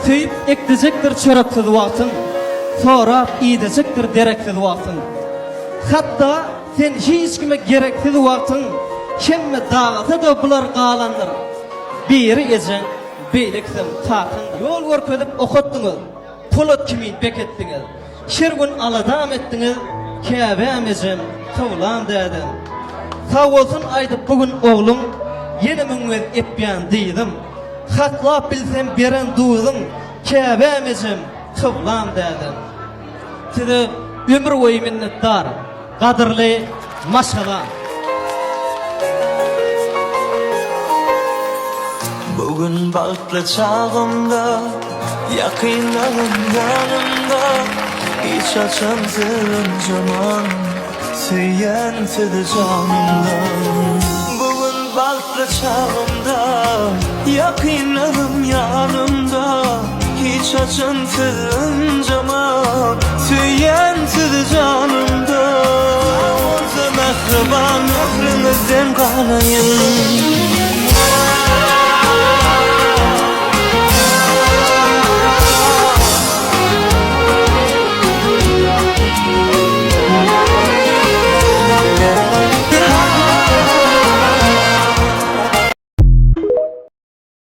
tüyüp ekleyecektir çörekli duatın, sonra idecektir derekli duatın. Hatta sen hiç kime gerekli duatın, kemme dağıta da bular qalanır. Biri ecen, beyliksin tatın. Yol görkezip okuttunuz, polot kimi bekettiniz. Şer gün aladam ettiniz, kâbemecem, tavlam dedim. Sağ olsun aydıp bugün oğlum, yeni müngüz etmeyen deydim. Hatlap bilsem beren duydum, kâbemecem, tavlam dedim. Size ömür boyu minnettar, kadırlı maşallah. Bugün balklı çağımda, yakınlarım yanımda, hiç açandığın zaman süyentidi canımdan. Bugün balklı çağımda, yakınlarım yanımda, hiç açandığın zaman süyentidi canımdan. Orta mehriban ömrümüzden kalayım.